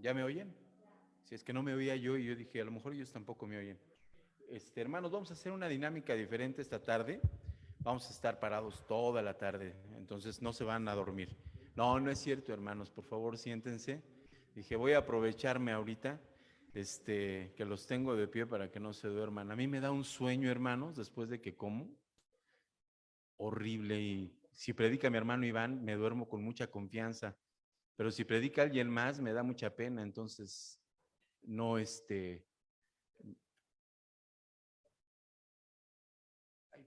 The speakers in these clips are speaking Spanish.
¿Ya me oyen? Si es que no me oía yo y yo dije, a lo mejor ellos tampoco me oyen. Hermanos, vamos a hacer una dinámica diferente esta tarde. Vamos a estar parados toda la tarde, entonces no se van a dormir. No, no es cierto, hermanos, por favor, siéntense. Dije, voy a aprovecharme ahorita, que los tengo de pie para que no se duerman. A mí me da un sueño, hermanos, después de que como, horrible. Y si predica mi hermano Iván, me duermo con mucha confianza. Pero si predica alguien más, me da mucha pena. Entonces, no, hay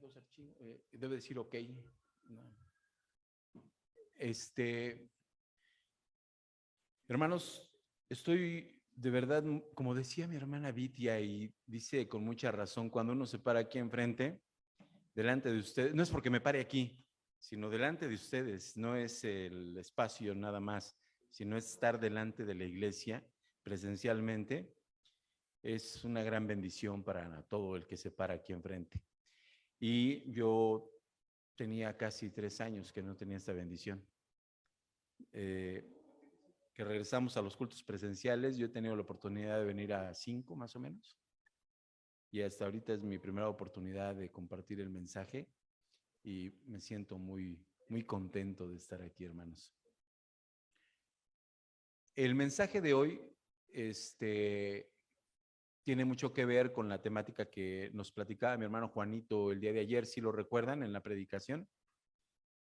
dos archivos, debe decir ok. No. Este, Hermanos, estoy de verdad, como decía mi hermana Vitia, y dice con mucha razón, cuando uno se para aquí enfrente, delante de ustedes, no es porque me pare aquí, sino delante de ustedes, no es el espacio nada más, sino es estar delante de la iglesia presencialmente, es una gran bendición para todo el que se para aquí enfrente. Y yo tenía casi 3 años que no tenía esta bendición. Que regresamos a los cultos presenciales, yo he tenido la oportunidad de venir a 5 más o menos, y hasta ahorita es mi primera oportunidad de compartir el mensaje y me siento muy, muy contento de estar aquí, hermanos. El mensaje de hoy tiene mucho que ver con la temática que nos platicaba mi hermano Juanito el día de ayer, si lo recuerdan en la predicación.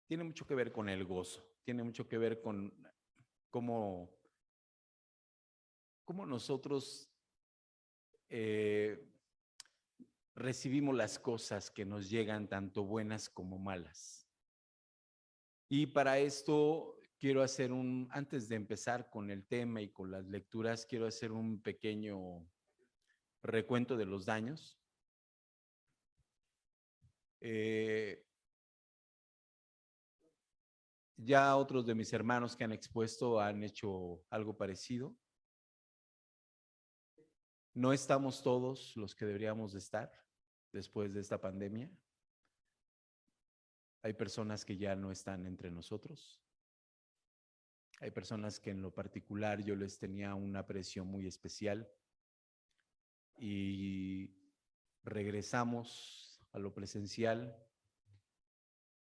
Tiene mucho que ver con el gozo, tiene mucho que ver con cómo, cómo nosotros eh, recibimos las cosas que nos llegan, tanto buenas como malas. Y para esto quiero hacer antes de empezar con el tema y con las lecturas, quiero hacer un pequeño recuento de los daños. Eh, ya otros de mis hermanos que han expuesto han hecho algo parecido. No estamos todos los que deberíamos de estar después de esta pandemia. Hay personas que ya no están entre nosotros. Hay personas que en lo particular yo les tenía un aprecio muy especial y regresamos a lo presencial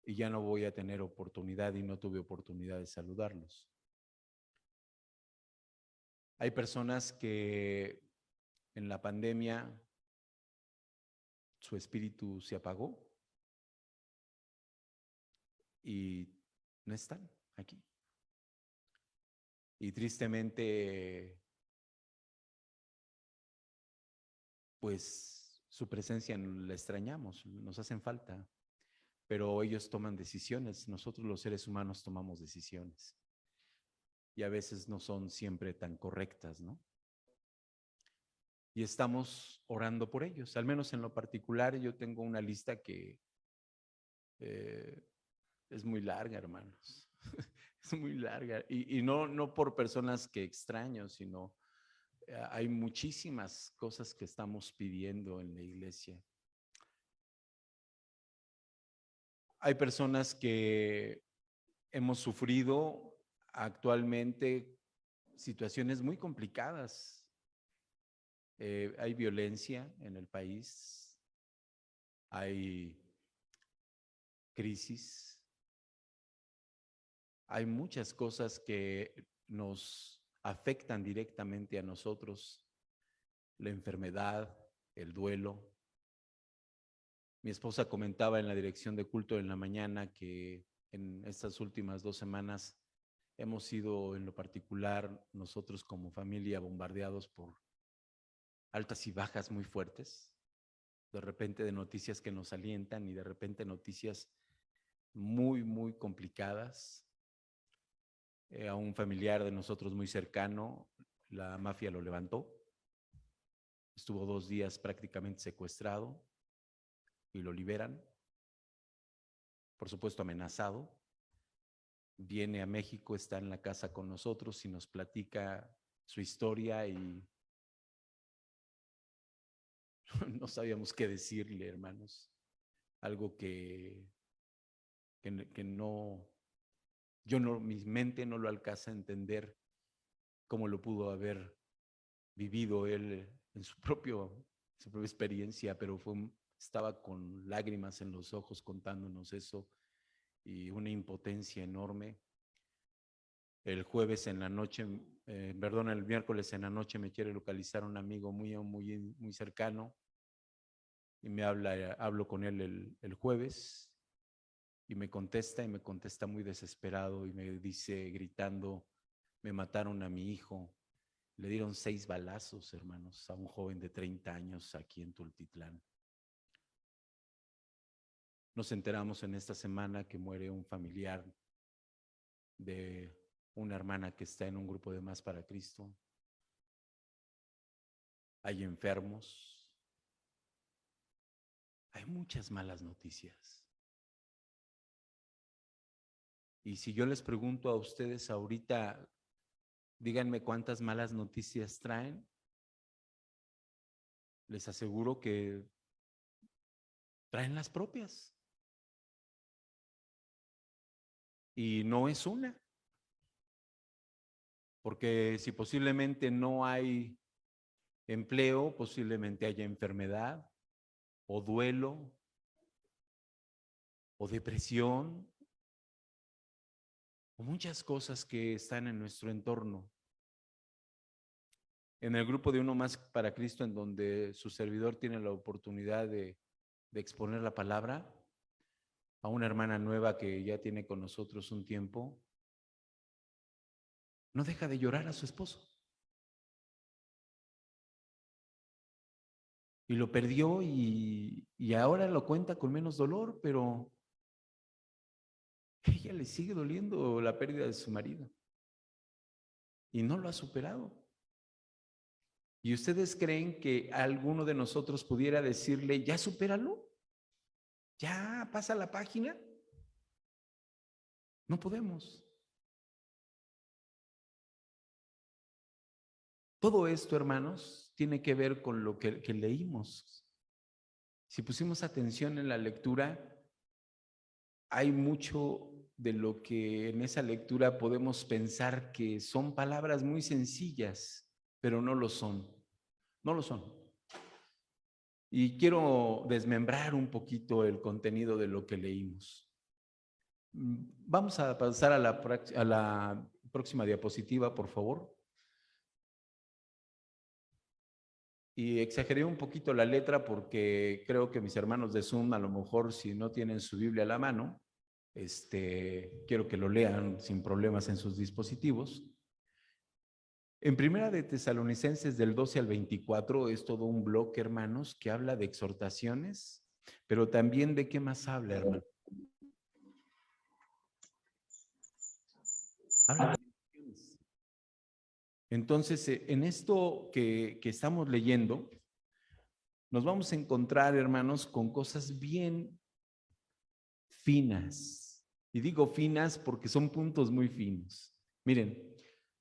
y ya no voy a tener oportunidad y no tuve oportunidad de saludarlos. Hay personas que en la pandemia su espíritu se apagó y no están aquí. Y tristemente, pues su presencia la extrañamos, nos hacen falta, pero ellos toman decisiones, nosotros los seres humanos tomamos decisiones y a veces no son siempre tan correctas, ¿no? Y estamos orando por ellos, al menos en lo particular yo tengo una lista que eh, es muy larga, hermanos. Es muy larga. Y no, no por personas que extraño, sino hay muchísimas cosas que estamos pidiendo en la iglesia. Hay personas que hemos sufrido actualmente situaciones muy complicadas. Hay violencia en el país, hay crisis, hay muchas cosas que nos afectan directamente a nosotros, la enfermedad, el duelo. Mi esposa comentaba en la dirección de culto en la mañana que en estas últimas 2 semanas hemos sido en lo particular nosotros como familia bombardeados por altas y bajas muy fuertes, de repente de noticias que nos alientan y de repente noticias muy, muy complicadas. A un familiar de nosotros muy cercano, la mafia lo levantó, estuvo 2 días prácticamente secuestrado y lo liberan, por supuesto amenazado. Viene a México, está en la casa con nosotros y nos platica su historia y no sabíamos qué decirle, hermanos. Algo que no, yo no, mi mente no lo alcanza a entender, cómo lo pudo haber vivido él en su propia experiencia, pero estaba con lágrimas en los ojos contándonos eso y una impotencia enorme. El jueves en la noche, el miércoles en la noche me quiere localizar un amigo muy cercano y hablo con él el jueves y me contesta muy desesperado y me dice gritando, me mataron a mi hijo. Le dieron 6 balazos, hermanos, a un joven de 30 años aquí en Tultitlán. Nos enteramos en esta semana que muere un familiar de una hermana que está en un grupo de Más para Cristo. Hay enfermos. Hay muchas malas noticias. Y si yo les pregunto a ustedes ahorita, díganme cuántas malas noticias traen, les aseguro que traen las propias. Y no es una. Porque si posiblemente no hay empleo, posiblemente haya enfermedad o duelo o depresión o muchas cosas que están en nuestro entorno. En el grupo de Uno Más para Cristo, en donde su servidor tiene la oportunidad de exponer la palabra, a una hermana nueva que ya tiene con nosotros un tiempo, no deja de llorar a su esposo. Y lo perdió y ahora lo cuenta con menos dolor, pero a ella le sigue doliendo la pérdida de su marido. Y no lo ha superado. ¿Y ustedes creen que alguno de nosotros pudiera decirle, ya supéralo? ¿Ya pasa la página? No podemos. Todo esto, hermanos, tiene que ver con lo que leímos. Si pusimos atención en la lectura, hay mucho de lo que en esa lectura podemos pensar que son palabras muy sencillas, pero no lo son. No lo son. Y quiero desmembrar un poquito el contenido de lo que leímos. Vamos a pasar a la próxima diapositiva, por favor. Y exageré un poquito la letra porque creo que mis hermanos de Zoom, a lo mejor si no tienen su Biblia a la mano, quiero que lo lean sin problemas en sus dispositivos. En Primera de Tesalonicenses del 12 al 24 es todo un bloque, hermanos, que habla de exhortaciones, pero también de qué más habla, hermano. Habla de bendiciones. Entonces, en esto que estamos leyendo, nos vamos a encontrar, hermanos, con cosas bien finas. Y digo finas porque son puntos muy finos. Miren,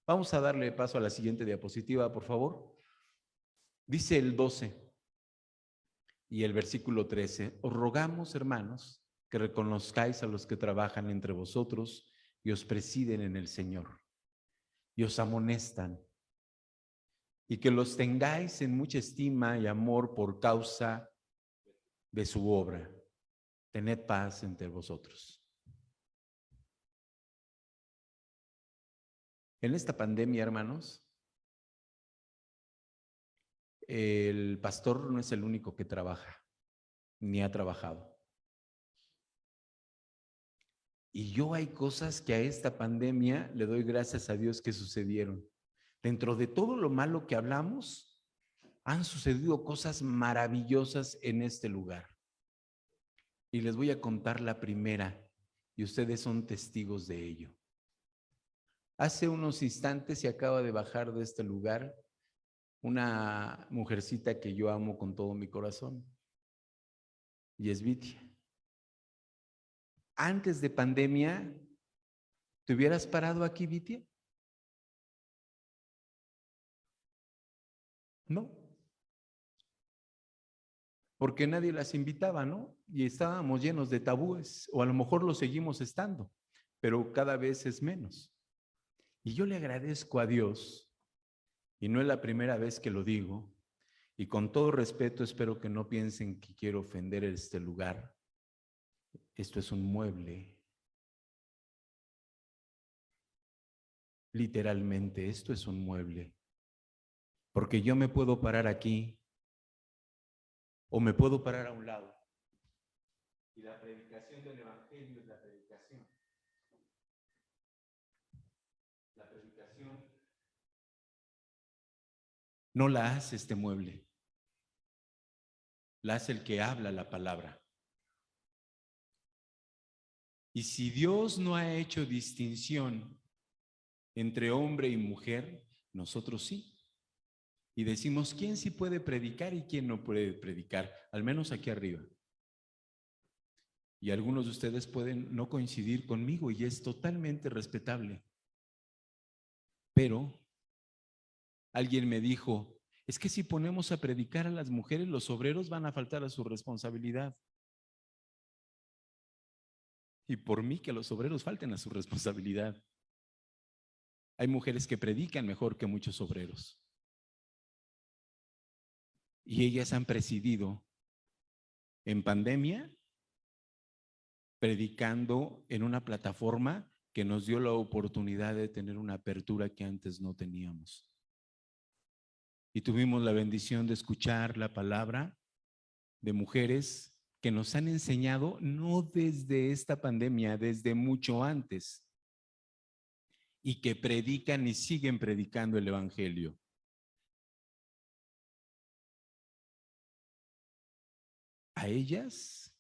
vamos a darle paso a la siguiente diapositiva, por favor. Dice el 12 y el versículo 13. Os rogamos, hermanos, que reconozcáis a los que trabajan entre vosotros y os presiden en el Señor y os amonestan, y que los tengáis en mucha estima y amor por causa de su obra. Tened paz entre vosotros. En esta pandemia, hermanos, el pastor no es el único que trabaja, ni ha trabajado. Y yo hay cosas que a esta pandemia le doy gracias a Dios que sucedieron. Dentro de todo lo malo que hablamos, han sucedido cosas maravillosas en este lugar. Y les voy a contar la primera, y ustedes son testigos de ello. Hace unos instantes se acaba de bajar de este lugar una mujercita que yo amo con todo mi corazón, y es Vitia. Antes de pandemia, ¿te hubieras parado aquí, Vitia? No. Porque nadie las invitaba, ¿no? Y estábamos llenos de tabúes, o a lo mejor lo seguimos estando, pero cada vez es menos. Y yo le agradezco a Dios Y no es la primera vez que lo digo, y con todo respeto espero que no piensen que quiero ofender este lugar. Esto es un mueble. Literalmente, esto es un mueble. Porque yo me puedo parar aquí o me puedo parar a un lado. Y la predicación del Evangelio es la predicación. La predicación no la hace este mueble. La hace el que habla la palabra. Y si Dios no ha hecho distinción entre hombre y mujer, nosotros sí. Y decimos, ¿quién sí puede predicar y quién no puede predicar? Al menos aquí arriba. Y algunos de ustedes pueden no coincidir conmigo y es totalmente respetable. Pero alguien me dijo, es que si ponemos a predicar a las mujeres, los obreros van a faltar a su responsabilidad. Y por mí que los obreros falten a su responsabilidad. Hay mujeres que predican mejor que muchos obreros. Y ellas han presidido en pandemia, predicando en una plataforma que nos dio la oportunidad de tener una apertura que antes no teníamos. Y tuvimos la bendición de escuchar la palabra de mujeres que nos han enseñado, no desde esta pandemia, desde mucho antes, y que predican y siguen predicando el Evangelio. A ellas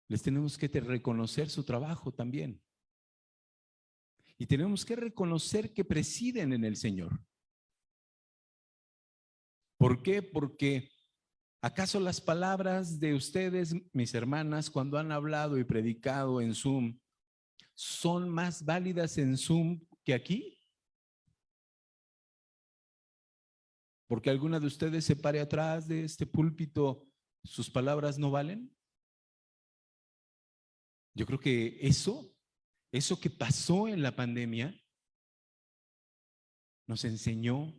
les tenemos que reconocer su trabajo también. Y tenemos que reconocer que presiden en el Señor. ¿Por qué? Porque ¿acaso las palabras de ustedes, mis hermanas, cuando han hablado y predicado en Zoom, son más válidas en Zoom que aquí? Porque alguna de ustedes se pare atrás de este púlpito, ¿sus palabras no valen? Yo creo que eso que pasó en la pandemia, nos enseñó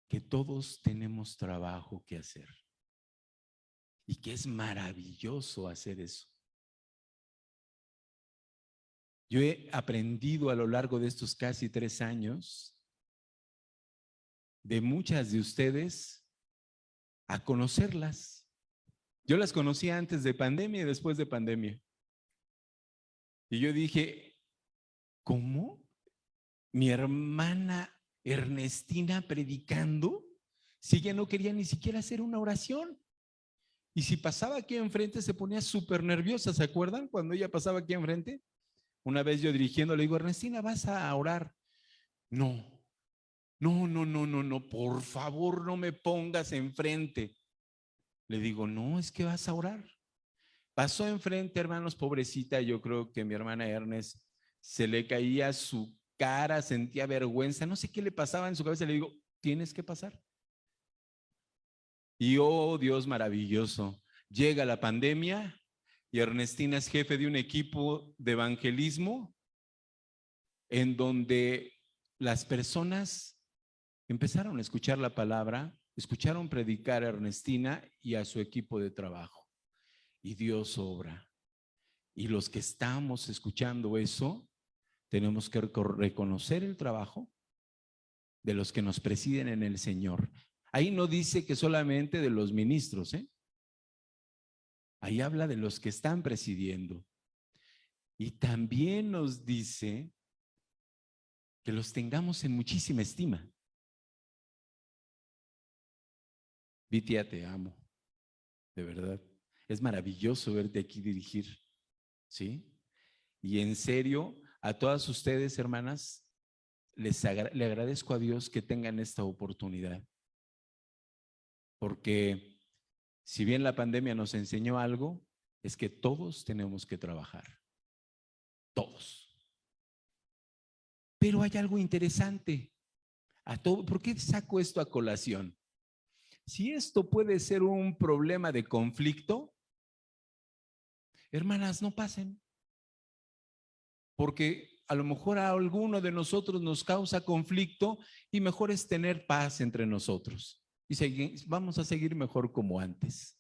que todos tenemos trabajo que hacer y que es maravilloso hacer eso. Yo he aprendido a lo largo de estos casi 3 años de muchas de ustedes a conocerlas. Yo las conocía antes de pandemia y después de pandemia. Y yo dije, ¿cómo? Mi hermana Ernestina predicando, si ella no quería ni siquiera hacer una oración. Y si pasaba aquí enfrente se ponía súper nerviosa, ¿se acuerdan? Cuando ella pasaba aquí enfrente, una vez yo dirigiendo le digo, Ernestina, ¿vas a orar? No, no, por favor no me pongas enfrente. Le digo, no, es que vas a orar. Pasó enfrente, hermanos, pobrecita, yo creo que mi hermana Ernest se le caía su cara, sentía vergüenza, no sé qué le pasaba en su cabeza, le digo, tienes que pasar. Y oh, Dios maravilloso, llega la pandemia y Ernestina es jefe de un equipo de evangelismo en donde las personas empezaron a escuchar la palabra, escucharon predicar a Ernestina y a su equipo de trabajo. Y Dios obra. Y los que estamos escuchando eso, tenemos que reconocer el trabajo de los que nos presiden en el Señor. Ahí no dice que solamente de los ministros, ¿eh? Ahí habla de los que están presidiendo. Y también nos dice que los tengamos en muchísima estima. Vitia, te amo, de verdad. Es maravilloso verte aquí dirigir, ¿sí? Y en serio, a todas ustedes, hermanas, le agradezco a Dios que tengan esta oportunidad. Porque si bien la pandemia nos enseñó algo, es que todos tenemos que trabajar. Todos. Pero hay algo interesante. ¿Por qué saco esto a colación? Si esto puede ser un problema de conflicto, hermanas, no pasen. Porque a lo mejor a alguno de nosotros nos causa conflicto y mejor es tener paz entre nosotros. Y vamos a seguir mejor como antes.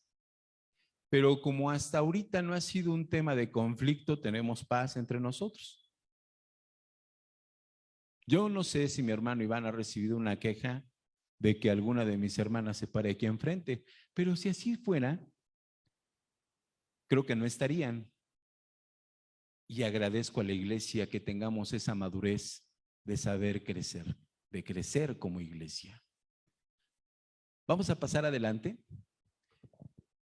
Pero como hasta ahorita no ha sido un tema de conflicto, tenemos paz entre nosotros. Yo no sé si mi hermano Iván ha recibido una queja de que alguna de mis hermanas se pare aquí enfrente, pero si así fuera, creo que no estarían. Y agradezco a la iglesia que tengamos esa madurez de saber crecer, de crecer como iglesia. Vamos a pasar adelante.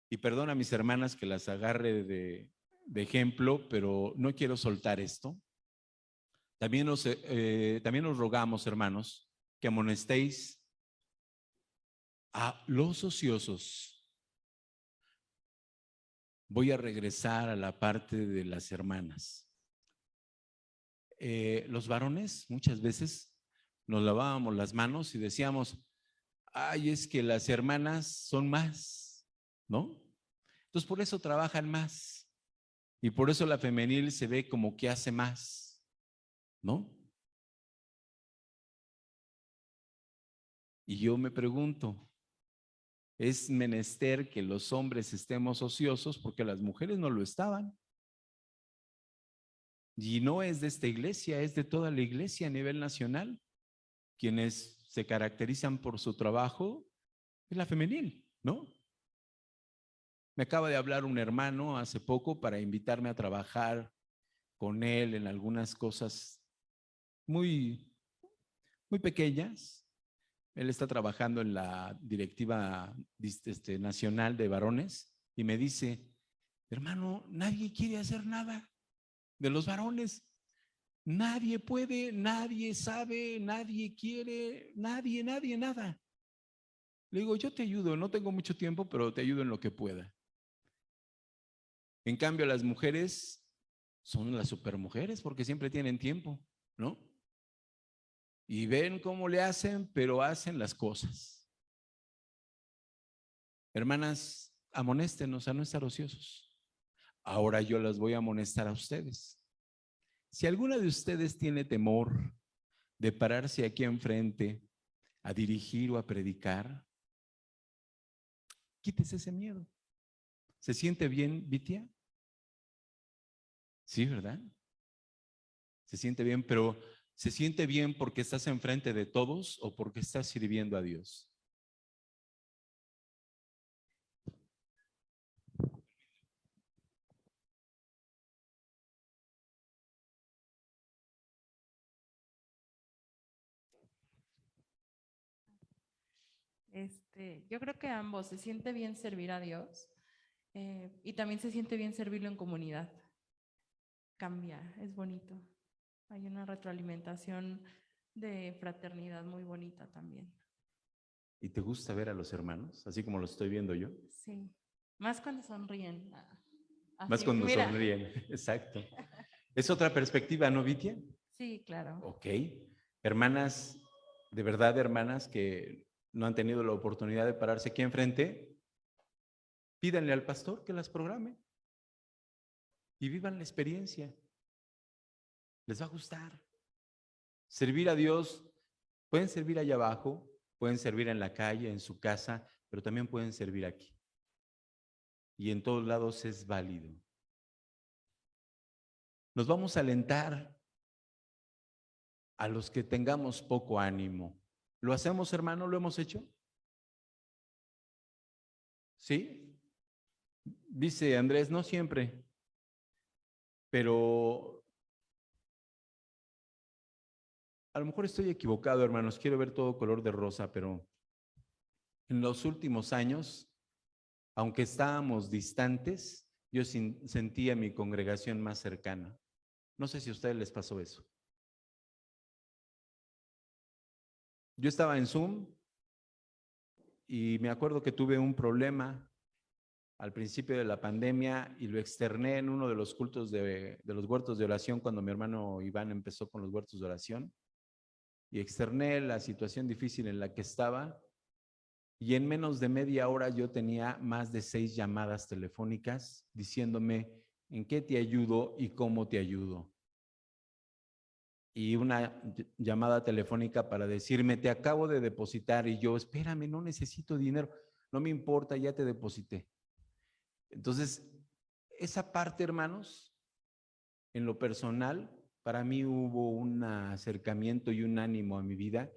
Y perdona a mis hermanas que las agarre de ejemplo, pero no quiero soltar esto. También nos rogamos, hermanos, que amonestéis a los ociosos. Voy a regresar a la parte de las hermanas. Los varones muchas veces nos lavábamos las manos y decíamos, ay, es que las hermanas son más, ¿no? Entonces por eso trabajan más y por eso la femenil se ve como que hace más, ¿no? Y yo me pregunto, ¿es menester que los hombres estemos ociosos porque las mujeres no lo estaban? Y no es de esta iglesia, es de toda la iglesia a nivel nacional. Quienes se caracterizan por su trabajo es la femenil, ¿no? Me acaba de hablar un hermano hace poco para invitarme a trabajar con él en algunas cosas muy, muy pequeñas. Él está trabajando en la directiva nacional de varones y me dice, hermano, nadie quiere hacer nada de los varones. Nadie puede, nadie sabe, nadie quiere, nadie, nada. Le digo, yo te ayudo, no tengo mucho tiempo, pero te ayudo en lo que pueda. En cambio, las mujeres son las supermujeres porque siempre tienen tiempo, ¿no? Y ven cómo le hacen, pero hacen las cosas. Hermanas, amonéstenos a no estar ociosos. Ahora yo las voy a amonestar a ustedes. Si alguna de ustedes tiene temor de pararse aquí enfrente a dirigir o a predicar, quítese ese miedo. ¿Se siente bien, Vitia? Sí, ¿verdad? Se siente bien, pero ¿se siente bien porque estás enfrente de todos o porque estás sirviendo a Dios? Yo creo que ambos, se siente bien servir a Dios y también se siente bien servirlo en comunidad. Cambia, es bonito. Hay una retroalimentación de fraternidad muy bonita también. ¿Y te gusta ver a los hermanos, así como lo estoy viendo yo? Sí, más cuando sonríen. Más Así, cuando mira. sonríen, exacto. Es otra perspectiva, ¿no, Vitia? Sí, claro. Ok. Hermanas, de verdad, hermanas que no han tenido la oportunidad de pararse aquí enfrente, pídanle al pastor que las programe y vivan la experiencia. Les va a gustar. Servir a Dios, pueden servir allá abajo, pueden servir en la calle, en su casa, pero también pueden servir aquí. Y en todos lados es válido. Nos vamos a alentar a los que tengamos poco ánimo. ¿Lo hacemos, hermano? ¿Lo hemos hecho? ¿Sí? Dice Andrés, no siempre, pero a lo mejor estoy equivocado, hermanos. Quiero ver todo color de rosa, pero en los últimos años, aunque estábamos distantes, yo sentía mi congregación más cercana. No sé si a ustedes les pasó eso. Yo estaba en Zoom y me acuerdo que tuve un problema al principio de la pandemia y lo externé en uno de los cultos de los huertos de oración cuando mi hermano Iván empezó con los huertos de oración y externé la situación difícil en la que estaba y en menos de media hora yo tenía más de 6 llamadas telefónicas diciéndome en qué te ayudo y cómo te ayudo. y una llamada telefónica para decirme, te acabo de depositar, y yo, espérame, no necesito dinero, no me importa, ya te deposité. Entonces, esa parte, hermanos, en lo personal, para mí hubo un acercamiento y un ánimo a mi vida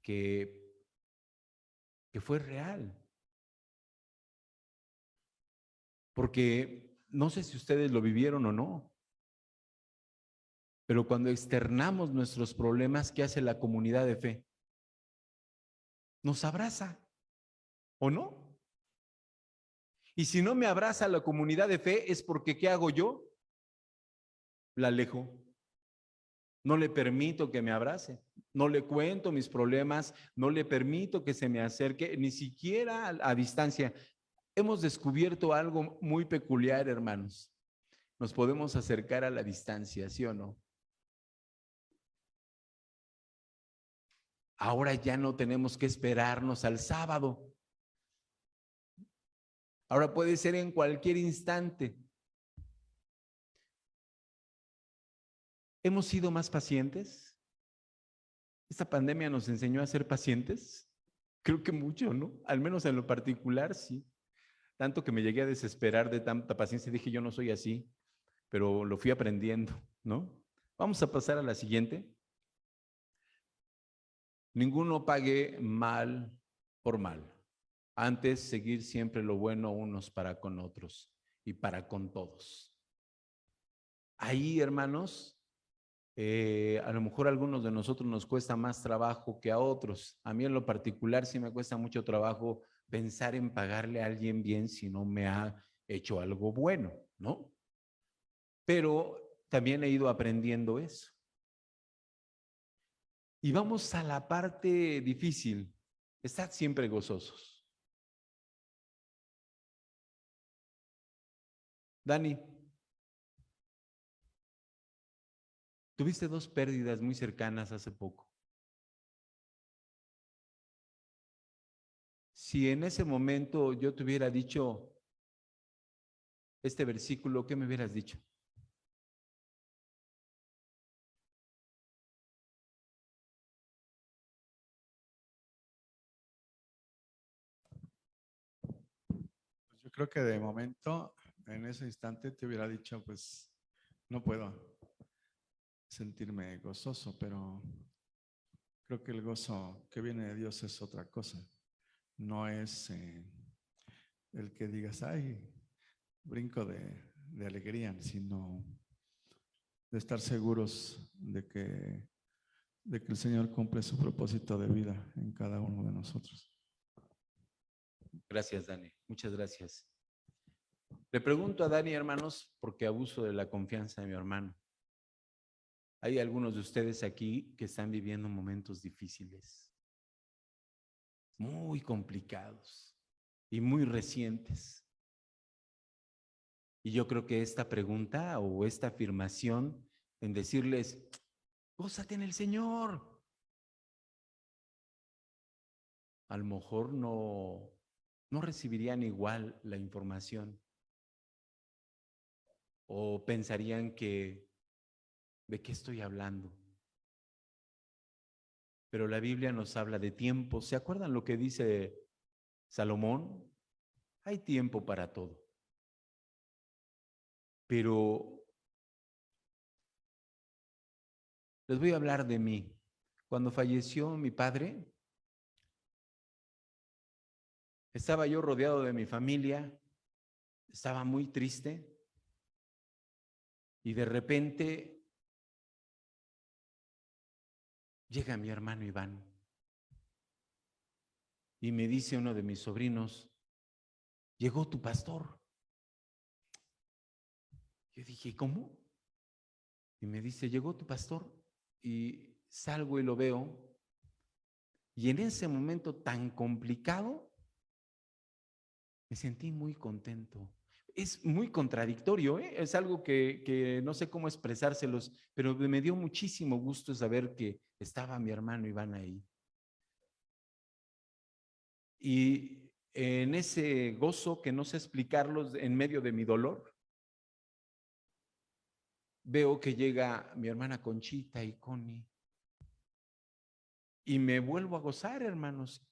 que fue real. Porque no sé si ustedes lo vivieron o no, pero cuando externamos nuestros problemas, ¿qué hace la comunidad de fe? Nos abraza, ¿o no? Y si no me abraza la comunidad de fe, es porque ¿qué hago yo? La alejo. No le permito que me abrace, no le cuento mis problemas, no le permito que se me acerque, ni siquiera a distancia. Hemos descubierto algo muy peculiar, hermanos. Nos podemos acercar a la distancia, ¿sí o no? Ahora ya no tenemos que esperarnos al sábado. Ahora puede ser en cualquier instante. ¿Hemos sido más pacientes? ¿Esta pandemia nos enseñó a ser pacientes? Creo que mucho, ¿no? Al menos en lo particular, sí. Tanto que me llegué a desesperar de tanta paciencia, dije, yo no soy así, pero lo fui aprendiendo, ¿no? Vamos a pasar a la siguiente. Ninguno pague mal por mal. Antes, seguir siempre lo bueno unos para con otros y para con todos. Ahí, hermanos, a lo mejor a algunos de nosotros nos cuesta más trabajo que a otros. A mí en lo particular sí me cuesta mucho trabajo pensar en pagarle a alguien bien si no me ha hecho algo bueno, ¿no? Pero también he ido aprendiendo eso. Y vamos a la parte difícil. Estad siempre gozosos. Dani, tuviste 2 pérdidas muy cercanas hace poco. Si en ese momento yo te hubiera dicho este versículo, ¿qué me hubieras dicho? Pues yo creo que de momento, en ese instante, te hubiera dicho, pues no puedo sentirme gozoso, pero creo que el gozo que viene de Dios es otra cosa. No es el que digas, ay, brinco de alegría, sino de estar seguros de que el Señor cumple su propósito de vida en cada uno de nosotros. Gracias, Dani. Muchas gracias. Le pregunto a Dani, hermanos, porque abuso de la confianza de mi hermano. Hay algunos de ustedes aquí que están viviendo momentos difíciles, muy complicados y muy recientes. Y yo creo que esta pregunta o esta afirmación en decirles, gózate en el Señor, a lo mejor no recibirían igual la información o pensarían que, ¿de qué estoy hablando? Pero la Biblia nos habla de tiempo. ¿Se acuerdan lo que dice Salomón? Hay tiempo para todo. Pero les voy a hablar de mí. Cuando falleció mi padre, estaba yo rodeado de mi familia, estaba muy triste y de repente llega mi hermano Iván y me dice uno de mis sobrinos, llegó tu pastor. Yo dije, ¿cómo? Y me dice, llegó tu pastor. Y salgo y lo veo. Y en ese momento tan complicado, me sentí muy contento. Es muy contradictorio, ¿eh? Es algo que no sé cómo expresárselos, pero me dio muchísimo gusto saber que estaba mi hermano Iván ahí. Y en ese gozo que no sé explicarlos en medio de mi dolor, veo que llega mi hermana Conchita y Connie. Y me vuelvo a gozar, hermanos.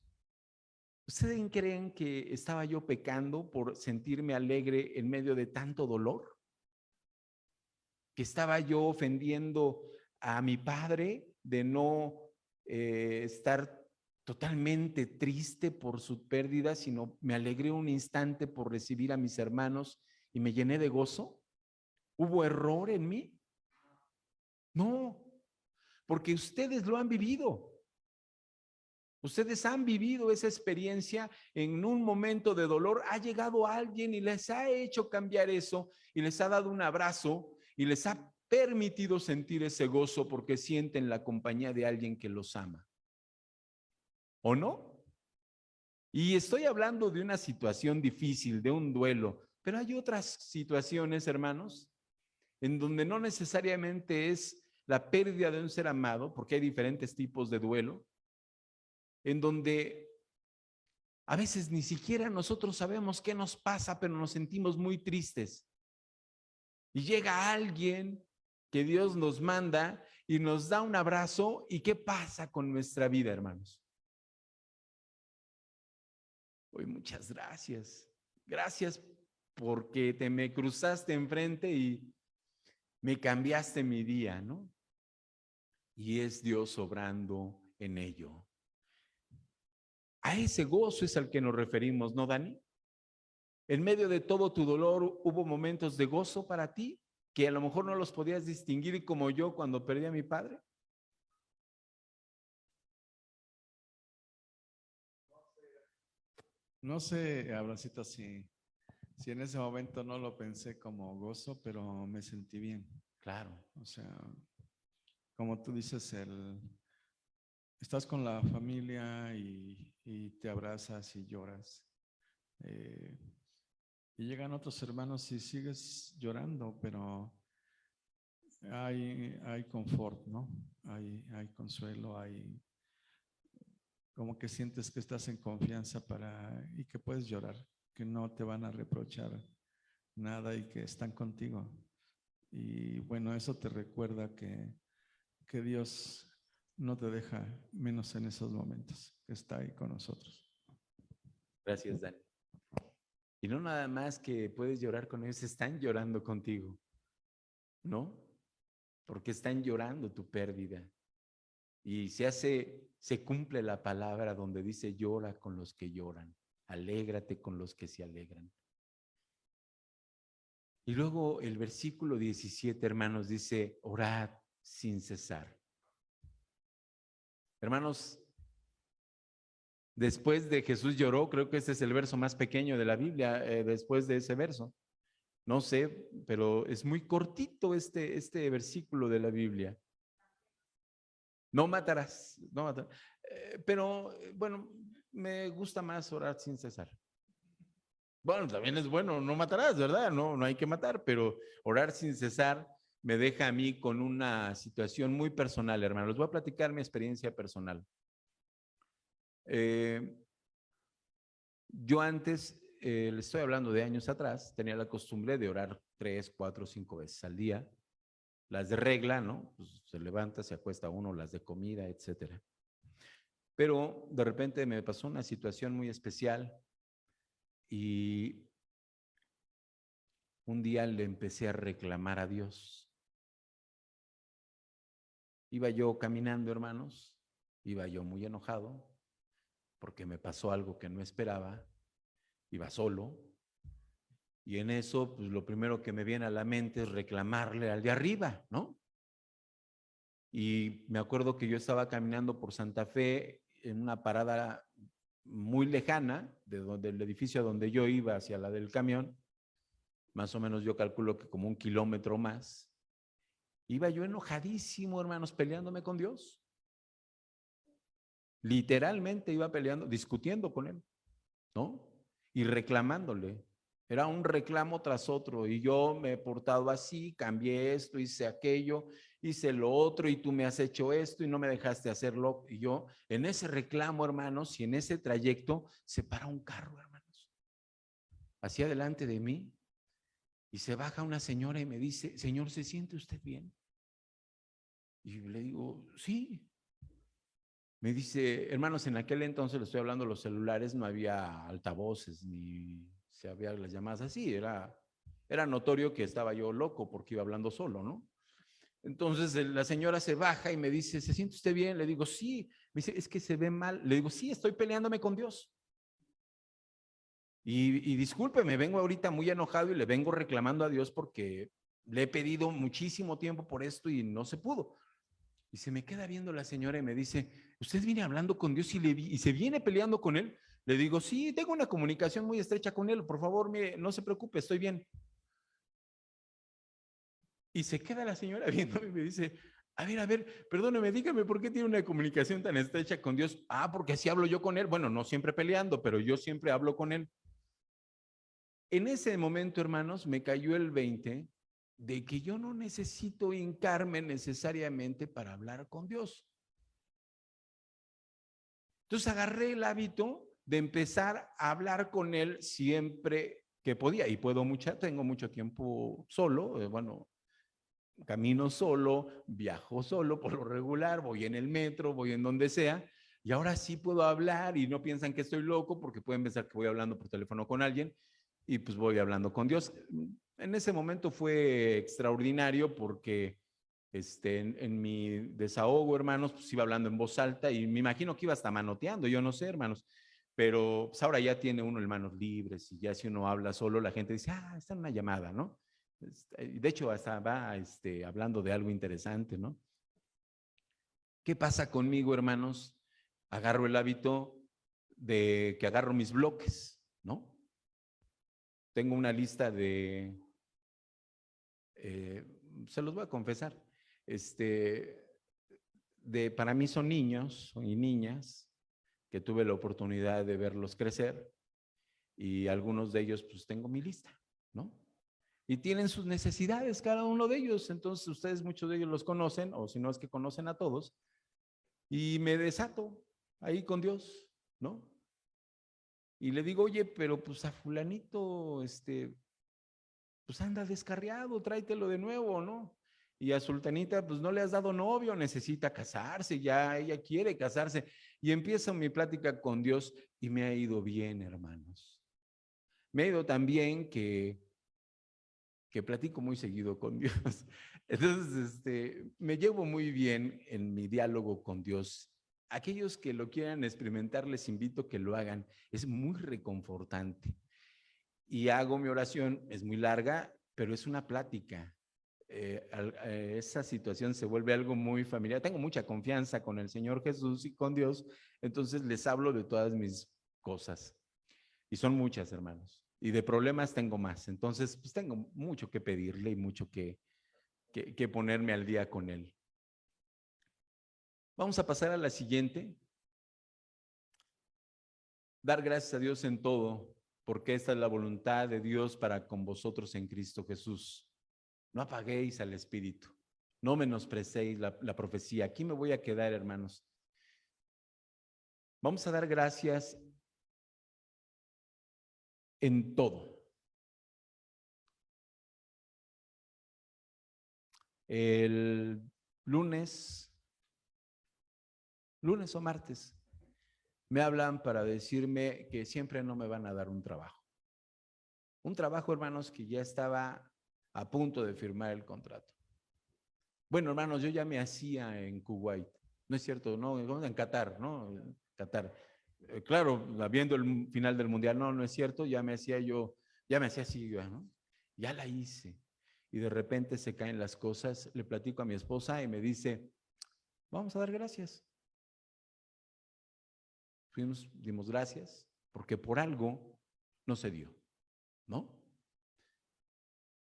¿Ustedes creen que estaba yo pecando por sentirme alegre en medio de tanto dolor? ¿Que estaba yo ofendiendo a mi padre de no estar totalmente triste por su pérdida, sino me alegré un instante por recibir a mis hermanos y me llené de gozo? ¿Hubo error en mí? No, porque ustedes lo han vivido. Ustedes han vivido esa experiencia en un momento de dolor. Ha llegado alguien y les ha hecho cambiar eso y les ha dado un abrazo y les ha permitido sentir ese gozo porque sienten la compañía de alguien que los ama. ¿O no? Y estoy hablando de una situación difícil, de un duelo, pero hay otras situaciones, hermanos, en donde no necesariamente es la pérdida de un ser amado, porque hay diferentes tipos de duelo, en donde a veces ni siquiera nosotros sabemos qué nos pasa, pero nos sentimos muy tristes. Y llega alguien que Dios nos manda y nos da un abrazo. ¿Y qué pasa con nuestra vida, hermanos? Hoy muchas gracias. Gracias porque te me cruzaste enfrente y me cambiaste mi día, ¿no? Y es Dios obrando en ello. A ese gozo es al que nos referimos, ¿no, Dani? En medio de todo tu dolor, ¿hubo momentos de gozo para ti que a lo mejor no los podías distinguir como yo cuando perdí a mi padre? No sé, Abracito, si en ese momento no lo pensé como gozo, pero me sentí bien. Claro. O sea, como tú dices, estás con la familia y te abrazas y lloras. Y llegan otros hermanos y sigues llorando, pero hay confort, ¿no? Hay consuelo, hay como que sientes que estás en confianza y que puedes llorar, que no te van a reprochar nada y que están contigo. Y bueno, eso te recuerda que Dios no te deja menos en esos momentos, que está ahí con nosotros. Gracias, Dani. Y no nada más que puedes llorar con ellos, están llorando contigo, ¿no? Porque están llorando tu pérdida. Y se cumple la palabra donde dice llora con los que lloran, alégrate con los que se alegran. Y luego el versículo 17, hermanos, dice orad sin cesar. Hermanos, después de Jesús lloró, creo que este es el verso más pequeño de la Biblia, después de ese verso. No sé, pero es muy cortito este versículo de la Biblia. No matarás, no matarás. Pero bueno, me gusta más orar sin cesar. Bueno, también es bueno, no matarás, ¿verdad? No hay que matar, pero orar sin cesar me deja a mí con una situación muy personal, hermano. Les voy a platicar mi experiencia personal. Yo antes, le estoy hablando de años atrás, tenía la costumbre de orar 3, 4, 5 veces al día. Las de regla, ¿no? Pues se levanta, se acuesta uno, las de comida, etcétera. Pero de repente me pasó una situación muy especial y un día le empecé a reclamar a Dios. Iba yo caminando, hermanos, iba yo muy enojado porque me pasó algo que no esperaba, iba solo y en eso, pues lo primero que me viene a la mente es reclamarle al de arriba, ¿no? Y me acuerdo que yo estaba caminando por Santa Fe en una parada muy lejana del edificio a donde yo iba hacia la del camión, más o menos yo calculo que como 1 kilómetro más. Iba yo enojadísimo, hermanos, peleándome con Dios. Literalmente iba peleando, discutiendo con él, ¿no? Y reclamándole. Era un reclamo tras otro y yo me he portado así, cambié esto, hice aquello, hice lo otro y tú me has hecho esto y no me dejaste hacerlo. Y yo en ese reclamo, hermanos, y en ese trayecto se para un carro, hermanos, hacia delante de mí. Y se baja una señora y me dice, señor, ¿se siente usted bien? Y le digo, sí. Me dice, hermanos, en aquel entonces, le estoy hablando de los celulares, no había altavoces ni se había las llamadas así. Era notorio que estaba yo loco porque iba hablando solo, ¿no? Entonces la señora se baja y me dice, ¿se siente usted bien? Le digo, sí. Me dice, es que se ve mal. Le digo, sí, estoy peleándome con Dios. Y disculpe, me vengo ahorita muy enojado y le vengo reclamando a Dios porque le he pedido muchísimo tiempo por esto y no se pudo. Y se me queda viendo la señora y me dice, ¿usted viene hablando con Dios y se viene peleando con Él? Le digo, sí, tengo una comunicación muy estrecha con Él. Por favor, mire, no se preocupe, estoy bien. Y se queda la señora viéndome y me dice, a ver, perdóneme, dígame, ¿por qué tiene una comunicación tan estrecha con Dios? Ah, porque así hablo yo con Él. Bueno, no siempre peleando, pero yo siempre hablo con Él. En ese momento, hermanos, me cayó el 20 de que yo no necesito hincarme necesariamente para hablar con Dios. Entonces agarré el hábito de empezar a hablar con Él siempre que podía. Y tengo mucho tiempo solo, bueno, camino solo, viajo solo por lo regular, voy en el metro, voy en donde sea. Y ahora sí puedo hablar y no piensan que estoy loco porque pueden pensar que voy hablando por teléfono con alguien y pues voy hablando con Dios. En ese momento fue extraordinario porque en mi desahogo, hermanos, pues iba hablando en voz alta y me imagino que iba hasta manoteando, yo no sé, hermanos, pero pues ahora ya tiene uno el manos libres y ya si uno habla solo, la gente dice, está en una llamada, ¿no? De hecho, hasta va hablando de algo interesante, ¿no? ¿Qué pasa conmigo, hermanos? Agarro el hábito de que agarro mis bloques, ¿no? Tengo una lista se los voy a confesar, para mí son niños y niñas que tuve la oportunidad de verlos crecer y algunos de ellos pues tengo mi lista, ¿no? Y tienen sus necesidades cada uno de ellos, entonces ustedes muchos de ellos los conocen, o si no es que conocen a todos, y me desato ahí con Dios, ¿no? Y le digo, oye, pero pues a fulanito, pues anda descarriado, tráetelo de nuevo, ¿no? Y a Sultanita, pues no le has dado novio, necesita casarse, ya ella quiere casarse. Y empiezo mi plática con Dios y me ha ido bien, hermanos. Me ha ido tan bien que platico muy seguido con Dios. Entonces, me llevo muy bien en mi diálogo con Dios. Aquellos que lo quieran experimentar, les invito a que lo hagan. Es muy reconfortante. Y hago mi oración, es muy larga, pero es una plática. Esa situación se vuelve algo muy familiar. Tengo mucha confianza con el Señor Jesús y con Dios, entonces les hablo de todas mis cosas. Y son muchas, hermanos. Y de problemas tengo más. Entonces, pues tengo mucho que pedirle y mucho que ponerme al día con él. Vamos a pasar a la siguiente. Dar gracias a Dios en todo, porque esta es la voluntad de Dios para con vosotros en Cristo Jesús. No apaguéis al Espíritu. No menosprecéis la profecía. Aquí me voy a quedar, hermanos. Vamos a dar gracias en todo. El lunes o martes, me hablan para decirme que siempre no me van a dar un trabajo. Un trabajo, hermanos, que ya estaba a punto de firmar el contrato. Bueno, hermanos, yo ya me hacía en Kuwait. No es cierto, no, en Qatar, ¿no? Qatar. Claro, viendo el final del mundial, no es cierto, ya me hacía así, ¿no? Ya la hice. Y de repente se caen las cosas, le platico a mi esposa y me dice, vamos a dar gracias. Dimos gracias, porque por algo no se dio, ¿no?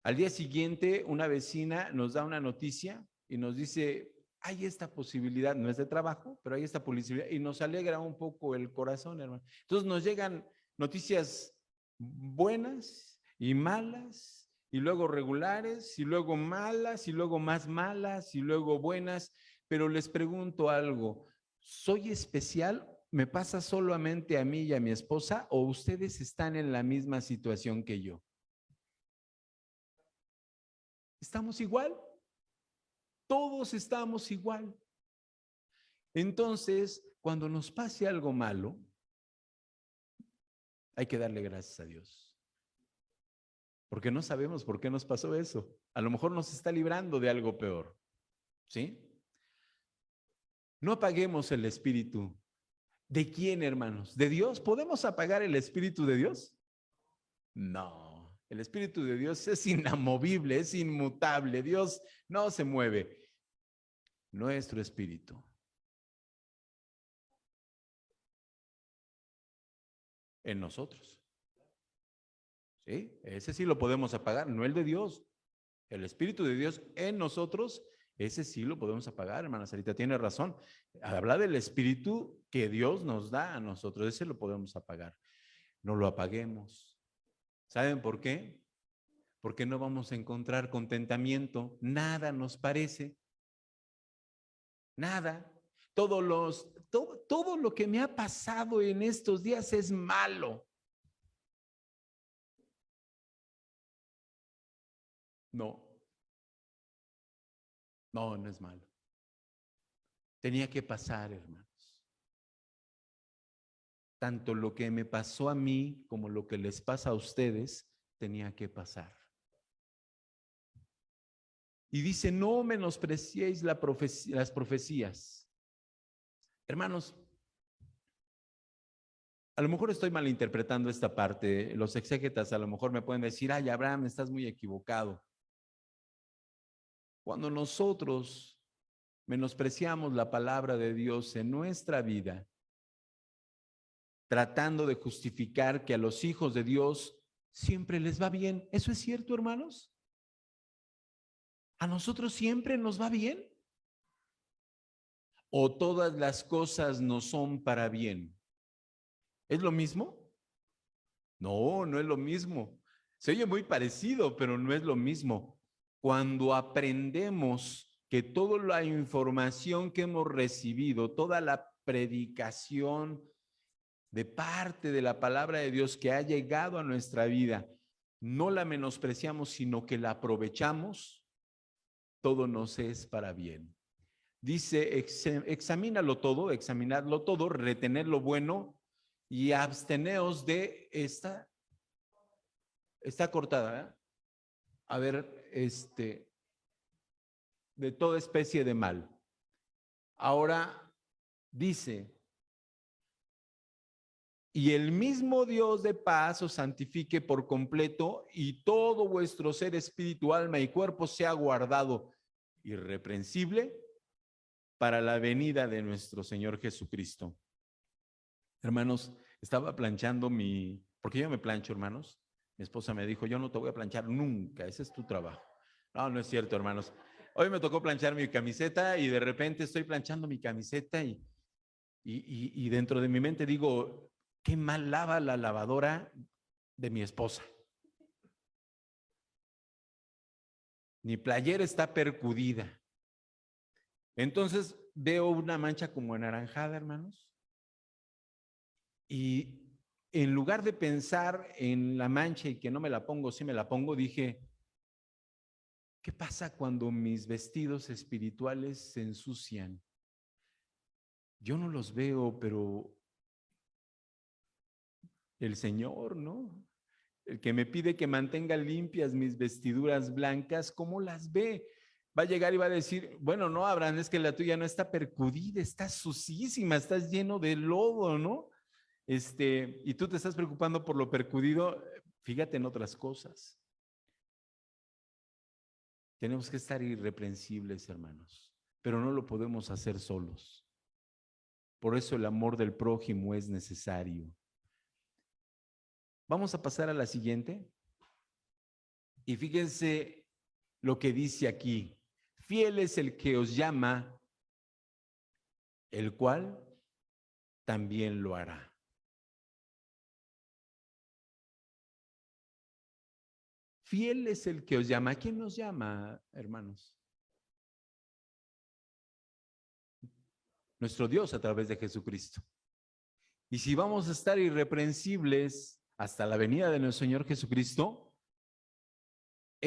Al día siguiente, una vecina nos da una noticia y nos dice, hay esta posibilidad, no es de trabajo, pero hay esta posibilidad, y nos alegra un poco el corazón, hermano. Entonces nos llegan noticias buenas y malas, y luego regulares, y luego malas, y luego más malas, y luego buenas, pero les pregunto algo, ¿soy especial? ¿Me pasa solamente a mí y a mi esposa o ustedes están en la misma situación que yo? Estamos igual. Todos estamos igual. Entonces, cuando nos pase algo malo, hay que darle gracias a Dios. Porque no sabemos por qué nos pasó eso. A lo mejor nos está librando de algo peor. ¿Sí? No apaguemos el espíritu. ¿De quién, hermanos? ¿De Dios? ¿Podemos apagar el espíritu de Dios? No. El espíritu de Dios es inamovible, es inmutable. Dios no se mueve. Nuestro espíritu. En nosotros. ¿Sí? Ese sí lo podemos apagar, no el de Dios. El Espíritu de Dios en nosotros, ese sí lo podemos apagar, hermana Sarita, tiene razón. Habla del Espíritu que Dios nos da a nosotros, ese lo podemos apagar. No lo apaguemos. ¿Saben por qué? Porque no vamos a encontrar contentamiento. Nada nos parece. Nada. Todo lo que me ha pasado en estos días es malo. No es malo. Tenía que pasar, hermanos. Tanto lo que me pasó a mí como lo que les pasa a ustedes, tenía que pasar. Y dice, no menospreciéis las profecías. Hermanos, a lo mejor estoy malinterpretando esta parte. Los exégetas a lo mejor me pueden decir, ay, Abraham, estás muy equivocado. Cuando nosotros menospreciamos la palabra de Dios en nuestra vida, tratando de justificar que a los hijos de Dios siempre les va bien, ¿eso es cierto, hermanos? ¿A nosotros siempre nos va bien? ¿O todas las cosas no son para bien? ¿Es lo mismo? No es lo mismo. Se oye muy parecido, pero no es lo mismo. Cuando aprendemos que toda la información que hemos recibido, toda la predicación de parte de la palabra de Dios que ha llegado a nuestra vida, no la menospreciamos, sino que la aprovechamos, todo nos es para bien. Dice, examínadlo todo, retener lo bueno y absteneos de esta cortada, ¿eh? A ver, de toda especie de mal. Ahora dice, y el mismo Dios de paz os santifique por completo y todo vuestro ser, espíritu, alma y cuerpo sea guardado irreprensible para la venida de nuestro Señor Jesucristo. Hermanos, estaba planchando porque yo me plancho, hermanos. Mi esposa me dijo, yo no te voy a planchar nunca, ese es tu trabajo. No es cierto, hermanos. Hoy me tocó planchar mi camiseta y de repente estoy planchando mi camiseta y dentro de mi mente digo, qué mal lava la lavadora de mi esposa. Mi playera está percudida. Entonces veo una mancha como anaranjada, hermanos. Y en lugar de pensar en la mancha y que no me la pongo, sí me la pongo, dije, ¿qué pasa cuando mis vestidos espirituales se ensucian? Yo no los veo, pero el Señor, ¿no? El que me pide que mantenga limpias mis vestiduras blancas, ¿cómo las ve? Va a llegar y va a decir, bueno, no, Abraham, es que la tuya no está percudida, está sucísima, estás lleno de lodo, ¿no? Y tú te estás preocupando por lo percudido, fíjate en otras cosas. Tenemos que estar irreprensibles, hermanos, pero no lo podemos hacer solos. Por eso el amor del prójimo es necesario. Vamos a pasar a la siguiente. Y fíjense lo que dice aquí. Fiel es el que os llama, el cual también lo hará. Fiel es el que os llama. ¿Quién nos llama, hermanos? Nuestro Dios a través de Jesucristo. Y si vamos a estar irreprensibles hasta la venida de nuestro Señor Jesucristo,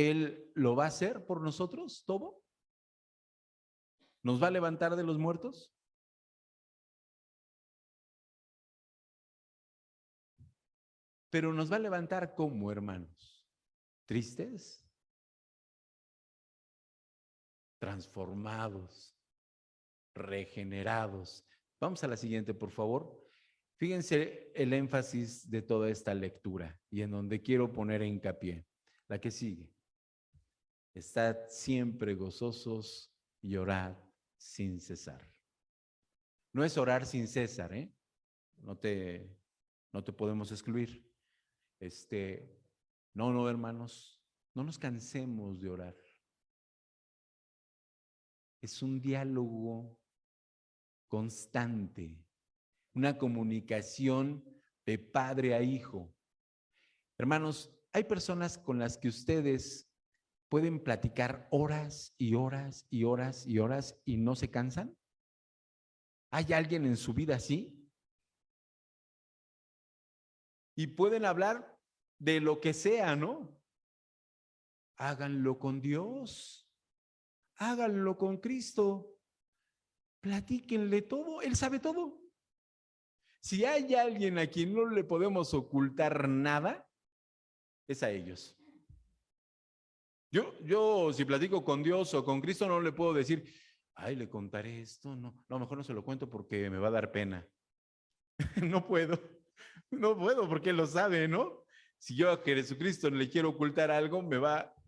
Él lo va a hacer por nosotros todo. ¿Nos va a levantar de los muertos? Pero nos va a levantar ¿cómo, hermanos? ¿Tristes? Transformados, regenerados. Vamos a la siguiente, por favor. Fíjense el énfasis de toda esta lectura y en donde quiero poner hincapié. La que sigue. Estad siempre gozosos y orad sin cesar. No es orar sin cesar, ¿eh? No te podemos excluir. No, hermanos, no nos cansemos de orar. Es un diálogo constante, una comunicación de padre a hijo. Hermanos, hay personas con las que ustedes pueden platicar horas y horas y horas y horas y no se cansan. ¿Hay alguien en su vida así? Y pueden hablar de lo que sea, ¿no? Háganlo con Dios. Háganlo con Cristo. Platíquenle todo. Él sabe todo. Si hay alguien a quien no le podemos ocultar nada, es a ellos. Yo si platico con Dios o con Cristo no le puedo decir, ay, le contaré esto. No, mejor no se lo cuento porque me va a dar pena. No puedo porque Él lo sabe, ¿no? Si yo a Jesucristo le quiero ocultar algo,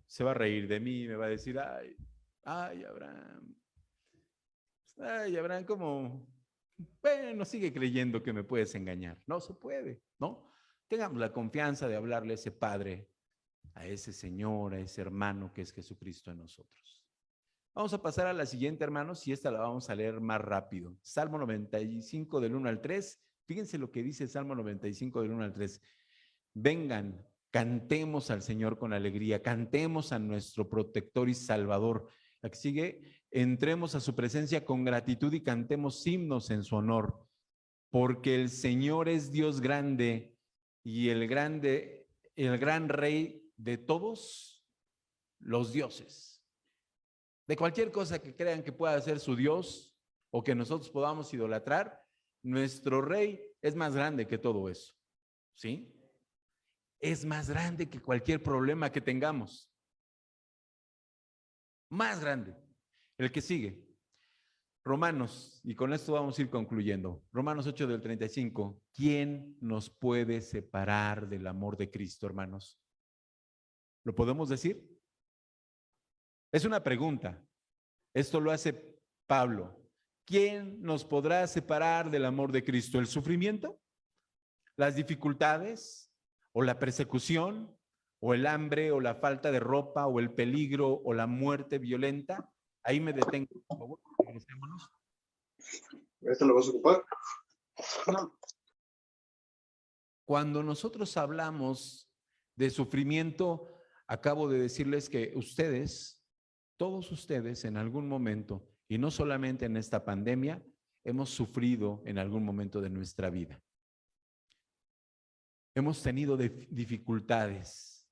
se va a reír de mí, me va a decir, ay, Abraham, como, bueno, sigue creyendo que me puedes engañar. No se puede, ¿no? Tengamos la confianza de hablarle a ese Padre, a ese Señor, a ese hermano que es Jesucristo en nosotros. Vamos a pasar a la siguiente, hermanos, y esta la vamos a leer más rápido. Salmo 95 del 1 al 3. Fíjense lo que dice el Salmo 95 del 1 al 3. Vengan, cantemos al Señor con alegría, cantemos a nuestro protector y salvador. La que sigue, entremos a su presencia con gratitud y cantemos himnos en su honor, porque el Señor es Dios grande y el gran Rey de todos los dioses. De cualquier cosa que crean que pueda ser su Dios o que nosotros podamos idolatrar, nuestro Rey es más grande que todo eso, ¿sí? Es más grande que cualquier problema que tengamos. Más grande. El que sigue. Romanos, y con esto vamos a ir concluyendo. Romanos 8 del 35. ¿Quién nos puede separar del amor de Cristo, hermanos? ¿Lo podemos decir? Es una pregunta. Esto lo hace Pablo. ¿Quién nos podrá separar del amor de Cristo? ¿El sufrimiento? ¿Las dificultades? ¿O la persecución? ¿O el hambre? ¿O la falta de ropa? ¿O el peligro? ¿O la muerte violenta? Ahí me detengo, por favor. Regresémonos. ¿Esto lo vas a ocupar? No. Cuando nosotros hablamos de sufrimiento, acabo de decirles que ustedes, todos ustedes en algún momento, y no solamente en esta pandemia, hemos sufrido en algún momento de nuestra vida. Hemos tenido dificultades.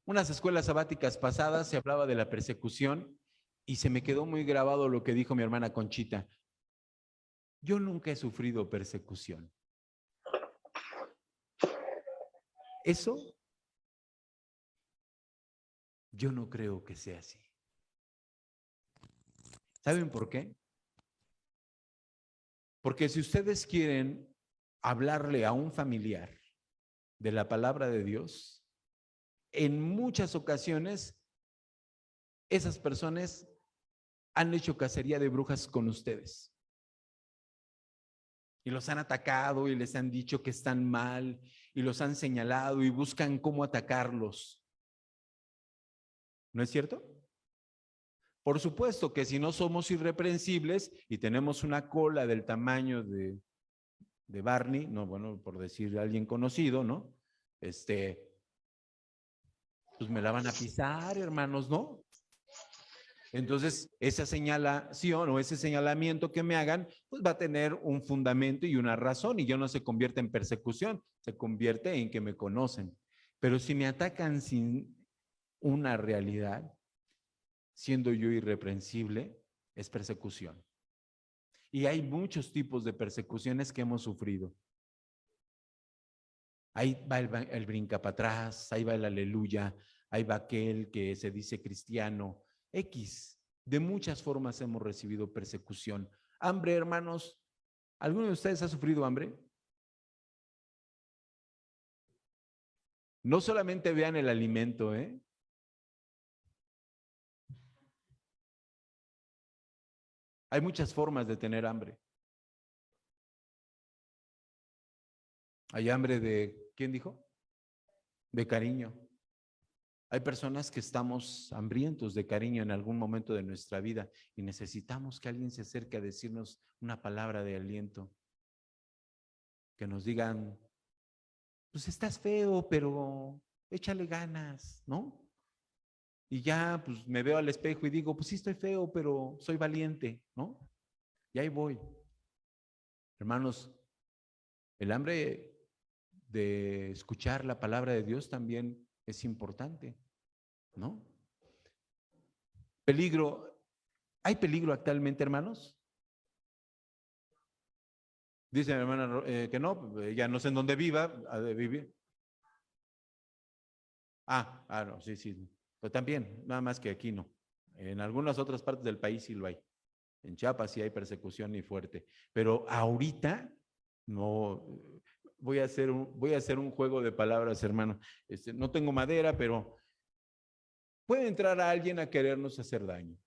Unas escuelas sabáticas pasadas se hablaba de la persecución y se me quedó muy grabado lo que dijo mi hermana Conchita. Yo nunca he sufrido persecución. Eso yo no creo que sea así. ¿Saben por qué? Porque si ustedes quieren hablarle a un familiar de la palabra de Dios, en muchas ocasiones esas personas han hecho cacería de brujas con ustedes. Y los han atacado y les han dicho que están mal y los han señalado y buscan cómo atacarlos. ¿No es cierto? Por supuesto que si no somos irreprensibles y tenemos una cola del tamaño de Barney, no, bueno, por decir alguien conocido, ¿no? Pues me la van a pisar, hermanos, ¿no? Entonces, esa señalación o ese señalamiento que me hagan, pues va a tener un fundamento y una razón, y yo no se convierte en persecución, se convierte en que me conocen. Pero si me atacan sin una realidad, siendo yo irreprensible, es persecución. Y hay muchos tipos de persecuciones que hemos sufrido. Ahí va el brinca para atrás, ahí va el aleluya, ahí va aquel que se dice cristiano. X, de muchas formas hemos recibido persecución. Hambre, hermanos, ¿alguno de ustedes ha sufrido hambre? No solamente vean el alimento, ¿eh? Hay muchas formas de tener hambre. Hay hambre de, ¿quién dijo? De cariño. Hay personas que estamos hambrientos de cariño en algún momento de nuestra vida y necesitamos que alguien se acerque a decirnos una palabra de aliento. Que nos digan, pues estás feo, pero échale ganas, ¿no? Y ya, pues me veo al espejo y digo, pues sí estoy feo, pero soy valiente, ¿no? Y ahí voy. Hermanos, el hambre de escuchar la palabra de Dios también es importante, ¿no? Peligro. ¿Hay peligro actualmente, hermanos? Dice mi hermana que no, ya no sé en dónde viva, ha de vivir. No, sí, sí. Pero también, nada más que aquí no. En algunas otras partes del país sí lo hay. En Chiapas sí hay persecución y fuerte. Pero ahorita no. Voy a hacer un juego de palabras, hermano. No tengo madera, pero puede entrar a alguien a querernos hacer daño.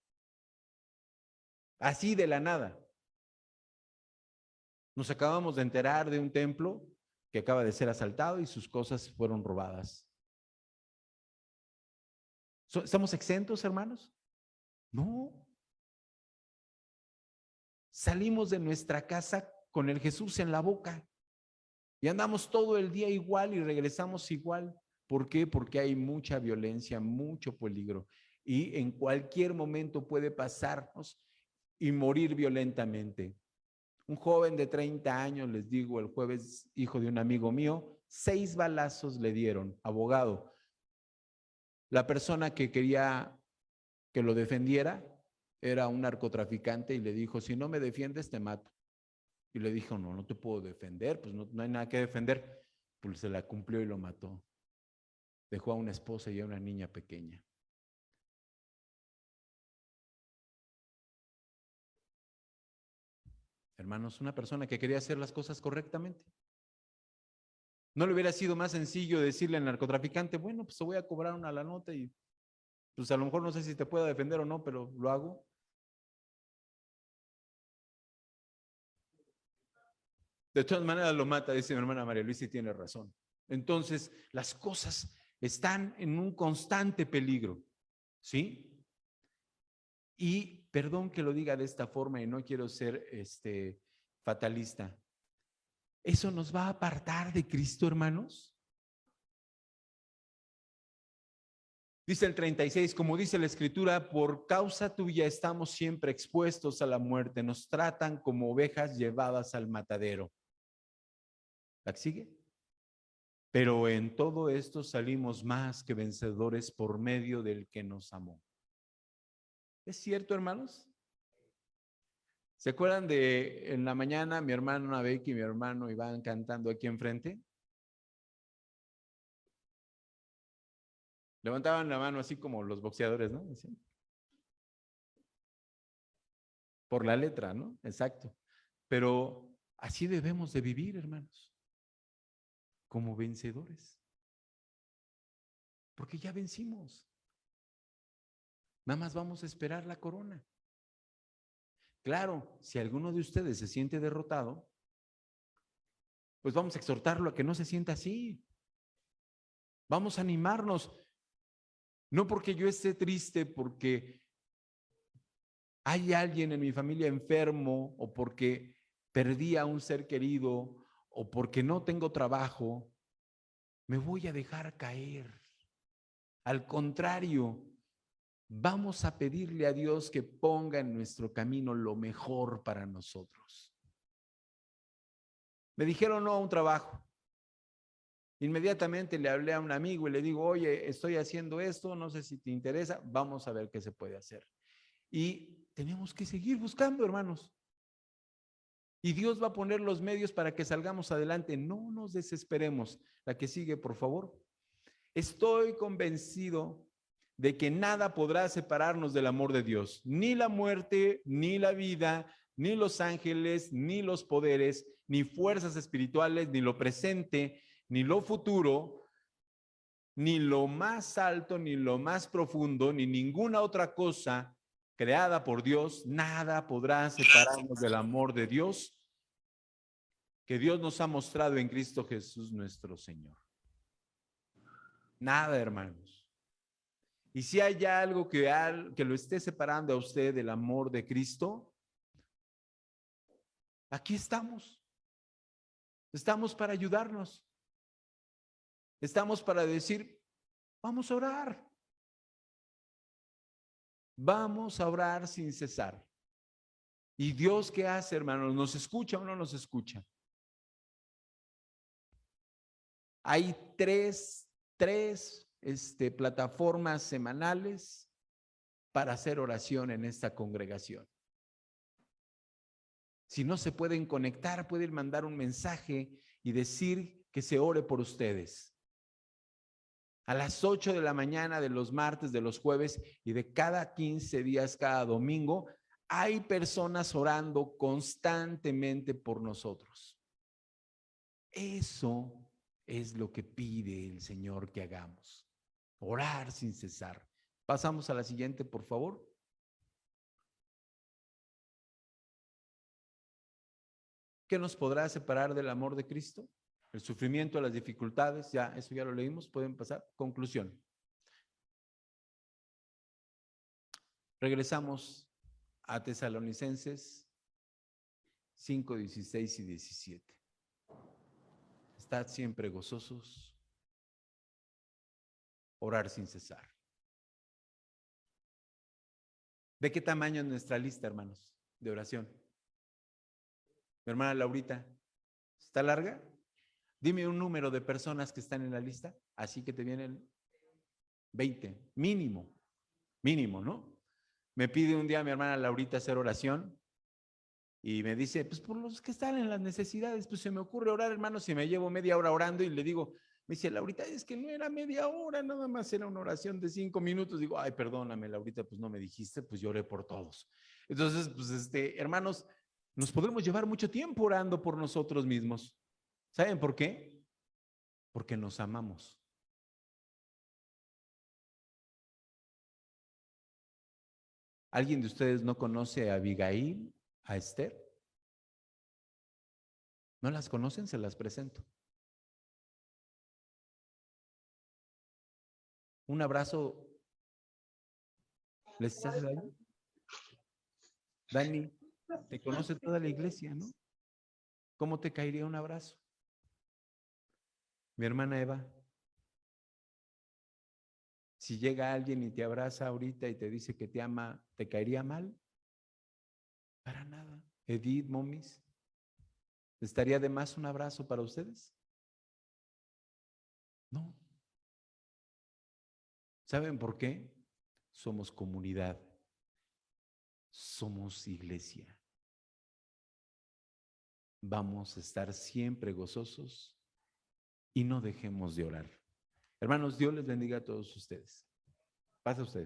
Así de la nada. Nos acabamos de enterar de un templo que acaba de ser asaltado y sus cosas fueron robadas. ¿Estamos exentos, hermanos? No. Salimos de nuestra casa con el Jesús en la boca y andamos todo el día igual y regresamos igual. ¿Por qué? Porque hay mucha violencia, mucho peligro y en cualquier momento puede pasarnos y morir violentamente. Un joven de 30 años, les digo, el jueves, hijo de un amigo mío, 6 balazos le dieron, abogado. La persona que quería que lo defendiera era un narcotraficante y le dijo, si no me defiendes, te mato. Y le dijo, no te puedo defender, pues no hay nada que defender. Pues se la cumplió y lo mató. Dejó a una esposa y a una niña pequeña. Hermanos, una persona que quería hacer las cosas correctamente. ¿No le hubiera sido más sencillo decirle al narcotraficante, bueno, pues te voy a cobrar una la nota y pues a lo mejor no sé si te puedo defender o no, pero lo hago? De todas maneras lo mata, dice mi hermana María Luisa, y tiene razón. Entonces, las cosas están en un constante peligro, ¿sí? Y perdón que lo diga de esta forma y no quiero ser fatalista. ¿Eso nos va a apartar de Cristo, hermanos? Dice el 36, como dice la Escritura, por causa tuya estamos siempre expuestos a la muerte, nos tratan como ovejas llevadas al matadero. ¿La sigue? Pero en todo esto salimos más que vencedores por medio del que nos amó. ¿Es cierto, hermanos? ¿Se acuerdan de en la mañana mi hermano Becky y mi hermano iban cantando aquí enfrente? Levantaban la mano así como los boxeadores, ¿no? Así. Por la letra, ¿no? Exacto. Pero así debemos de vivir, hermanos, como vencedores. Porque ya vencimos. Nada más vamos a esperar la corona. Claro, si alguno de ustedes se siente derrotado, pues vamos a exhortarlo a que no se sienta así. Vamos a animarnos. No porque yo esté triste, porque hay alguien en mi familia enfermo o porque perdí a un ser querido o porque no tengo trabajo, me voy a dejar caer. Al contrario, vamos a pedirle a Dios que ponga en nuestro camino lo mejor para nosotros. Me dijeron no a un trabajo. Inmediatamente le hablé a un amigo y le digo, oye, estoy haciendo esto, no sé si te interesa, vamos a ver qué se puede hacer. Y tenemos que seguir buscando, hermanos. Y Dios va a poner los medios para que salgamos adelante. No nos desesperemos. La que sigue, por favor. Estoy convencido de que nada podrá separarnos del amor de Dios. Ni la muerte, ni la vida, ni los ángeles, ni los poderes, ni fuerzas espirituales, ni lo presente, ni lo futuro, ni lo más alto, ni lo más profundo, ni ninguna otra cosa creada por Dios, nada podrá separarnos del amor de Dios que Dios nos ha mostrado en Cristo Jesús nuestro Señor. Nada, hermanos. Y si hay algo que lo esté separando a usted del amor de Cristo, aquí estamos. Estamos para ayudarnos. Estamos para decir, vamos a orar. Vamos a orar sin cesar. ¿Y Dios qué hace, hermanos? ¿Nos escucha o no nos escucha? Hay tres plataformas semanales para hacer oración en esta congregación. Si no se pueden conectar, pueden mandar un mensaje y decir que se ore por ustedes. A las 8 de la mañana de los martes, de los jueves y de cada 15 días, cada domingo, hay personas orando constantemente por nosotros. Eso es lo que pide el Señor que hagamos. Orar sin cesar. Pasamos a la siguiente, por favor. ¿Qué nos podrá separar del amor de Cristo? El sufrimiento, las dificultades, eso ya lo leímos, pueden pasar. Conclusión. Regresamos a Tesalonicenses 5, 16 y 17. Estad siempre gozosos, orar sin cesar. ¿De qué tamaño es nuestra lista, hermanos, de oración? Mi hermana Laurita, ¿está larga? Dime un número de personas que están en la lista, así que te vienen 20, mínimo, ¿no? Me pide un día mi hermana Laurita hacer oración y me dice, pues por los que están en las necesidades, pues se me ocurre orar, hermanos, y me llevo media hora orando y le digo, me dice, Laurita, es que no era media hora, nada más era una oración de 5 minutos. Digo, ay, perdóname, Laurita, pues no me dijiste, pues yo oré por todos. Entonces, pues hermanos, nos podemos llevar mucho tiempo orando por nosotros mismos. ¿Saben por qué? Porque nos amamos. ¿Alguien de ustedes no conoce a Abigail, a Esther? ¿No las conocen? Se las presento. Un abrazo. ¿Les hace daño? Dani, te conoce toda la iglesia, ¿no? ¿Cómo te caería un abrazo? Mi hermana Eva, si llega alguien y te abraza ahorita y te dice que te ama, ¿te caería mal? Para nada. Edith, Momis, ¿estaría de más un abrazo para ustedes? No. ¿Saben por qué? Somos comunidad. Somos iglesia. Vamos a estar siempre gozosos y no dejemos de orar. Hermanos, Dios les bendiga a todos ustedes. Pasa usted.